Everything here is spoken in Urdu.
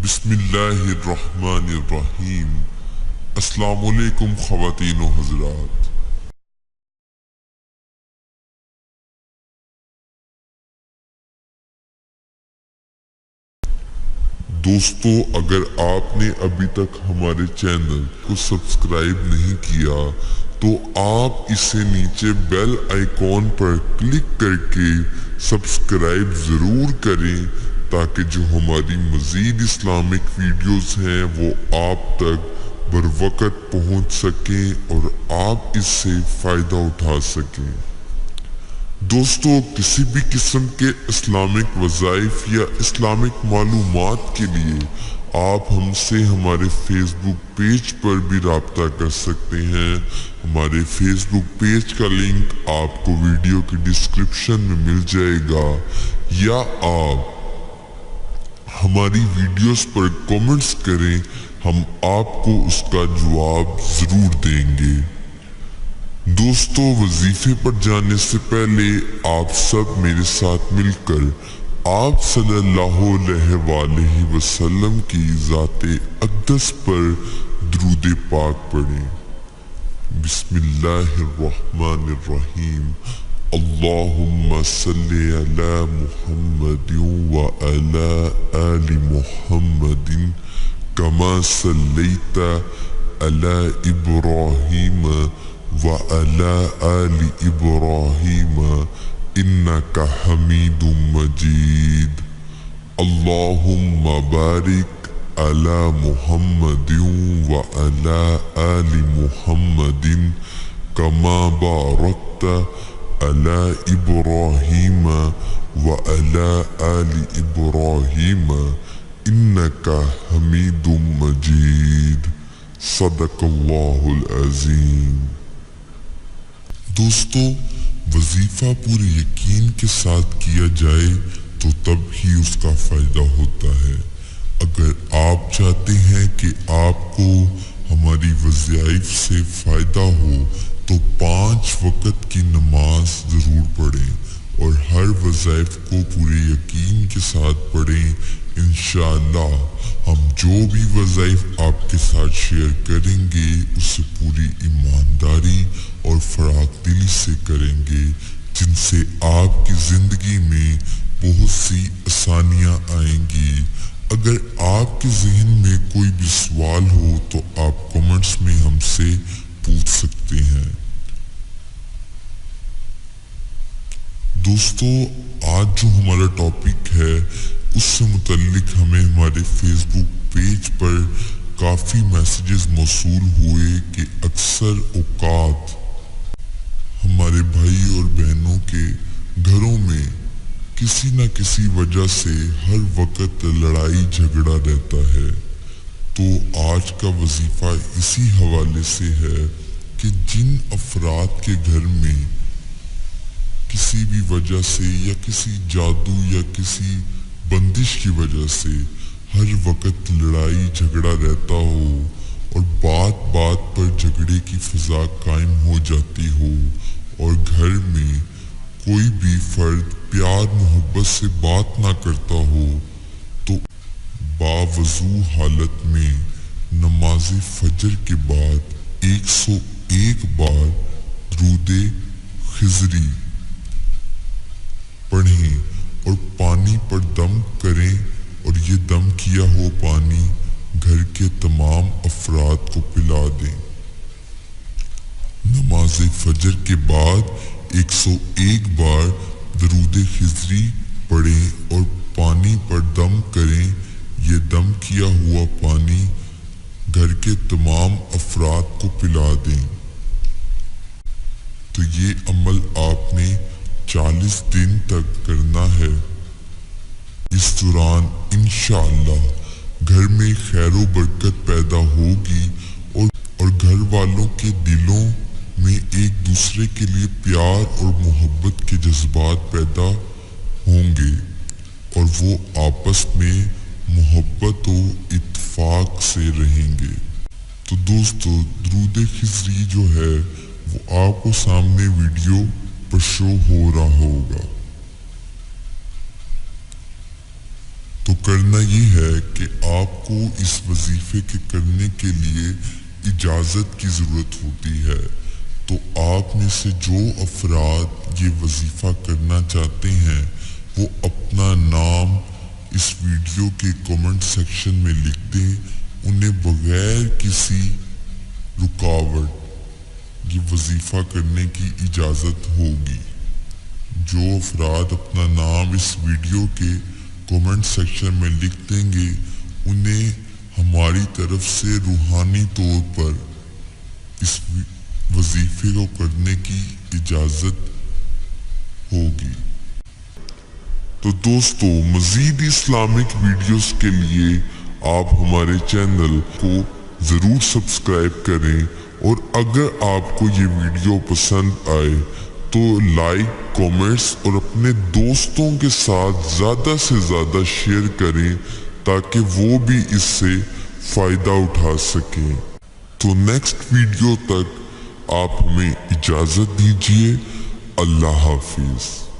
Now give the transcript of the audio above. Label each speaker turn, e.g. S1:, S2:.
S1: بسم اللہ الرحمن الرحیم۔ السلام علیکم خواتین و حضرات۔ دوستو، اگر آپ نے ابھی تک ہمارے چینل کو سبسکرائب نہیں کیا تو آپ اسے نیچے بیل آئیکن پر کلک کر کے سبسکرائب ضرور کریں تاکہ جو ہماری مزید اسلامک ویڈیوز ہیں وہ آپ تک بروقت پہنچ سکیں اور آپ اس سے فائدہ اٹھا سکیں۔ دوستو، کسی بھی قسم کے اسلامک وظائف یا اسلامک معلومات کے لیے آپ ہم سے ہمارے فیس بک پیج پر بھی رابطہ کر سکتے ہیں۔ ہمارے فیس بک پیج کا لنک آپ کو ویڈیو کی ڈسکرپشن میں مل جائے گا، یا آپ ہماری ویڈیوز پر کومنٹس کریں، ہم آپ کو اس کا جواب ضرور دیں گے۔ دوستو، وظیفے پر جانے سے پہلے آپ سب میرے ساتھ مل کر آپ صلی اللہ علیہ وآلہ وسلم کی ذات اقدس پر درود پاک پڑھیں۔ بسم اللہ الرحمن الرحیم۔ اللہم صلی علی محمد وعلی آل محمد کما صلیت علی ابراہیم وعلی آل ابراہیم انک حمید مجید۔ اللہم بارک علی محمد وعلی آل محمد کما بارکت علی ابراہیم وعلی آل ابراہیم انک حمید مجید۔ صدق اللہ العظیم۔ دوستو، وظیفہ پورے یقین کے ساتھ کیا جائے تو تب ہی اس کا فائدہ ہوتا ہے۔ اگر آپ چاہتے ہیں کہ آپ کو ہماری وظائف سے فائدہ ہو تو 5 وقت کی نماز ضرور پڑھیں اور ہر وظائف کو پورے یقین کے ساتھ پڑھیں۔ انشاءاللہ ہم جو بھی وظائف آپ کے ساتھ شیئر کریں گے اسے پوری ایمانداری اور فراخ دلی سے کریں گے، جن سے آپ کی زندگی میں بہت سی آسانیاں آئیں گی۔ اگر آپ کے ذہن میں کوئی بھی سوال ہو تو آپ کمنٹس میں ہم سے پوچھ سکتے ہیں۔ دوستو، آج جو ہمارا ٹاپک ہے اس سے متعلق ہمیں ہمارے فیس بک پیج پر کافی میسیجز موصول ہوئے کہ اکثر اوقات ہمارے بھائی اور بہنوں کے گھروں میں کسی نہ کسی وجہ سے ہر وقت لڑائی جھگڑا رہتا ہے۔ تو آج کا وظیفہ اسی حوالے سے ہے کہ جن افراد کے گھر میں کسی بھی وجہ سے یا کسی جادو یا کسی بندش کی وجہ سے ہر وقت لڑائی جھگڑا رہتا ہو اور بات بات پر جھگڑے کی فضا قائم ہو جاتی ہو اور گھر میں کوئی بھی فرد پیار محبت سے بات نہ کرتا ہو، تو باوضو حالت میں نماز فجر کے بعد 101 بار درود خضری پڑھیں اور پانی پر دم کریں اور یہ دم کیا ہوا پانی گھر کے تمام افراد کو پلا دیں۔ نماز فجر کے بعد 101 بار درود خضری پڑھیں اور پانی پر دم کریں، یہ دم کیا ہوا پانی گھر کے تمام افراد کو پلا دیں۔ تو یہ عمل آپ نے 40 دن تک کرنا ہے۔ اس دوران انشاءاللہ گھر میں خیر و برکت پیدا ہوگی اور گھر والوں کے دلوں میں ایک دوسرے کے لیے پیار اور محبت کے جذبات پیدا ہوں گے اور وہ آپس میں محبت و اتفاق سے رہیں گے۔ تو دوستو، درود خضری جو ہے وہ آپ کو سامنے ویڈیو پر شو ہو رہا ہوگا، تو کرنا یہ ہے کہ آپ کو اس وظیفے کے کرنے کے لیے اجازت کی ضرورت ہوتی ہے۔ تو آپ میں سے جو افراد یہ وظیفہ کرنا چاہتے ہیں وہ اپنا نام اس ویڈیو کے کمنٹ سیکشن میں لکھ دیں۔ انہیں بغیر کسی رکاوٹ یہ وظیفہ کرنے کی اجازت ہوگی۔ جو افراد اپنا نام اس ویڈیو کے کمنٹ سیکشن میں لکھ دیں گے انہیں ہماری طرف سے روحانی طور پر اس وظیفے کو کرنے کی اجازت ہوگی۔ تو دوستو، مزید اسلامک ویڈیوز کے لیے آپ ہمارے چینل کو ضرور سبسکرائب کریں، اور اگر آپ کو یہ ویڈیو پسند آئے تو لائک، کامنٹس اور اپنے دوستوں کے ساتھ زیادہ سے زیادہ شیئر کریں تاکہ وہ بھی اس سے فائدہ اٹھا سکیں۔ تو نیکسٹ ویڈیو تک آپ ہمیں اجازت دیجیے۔ اللہ حافظ۔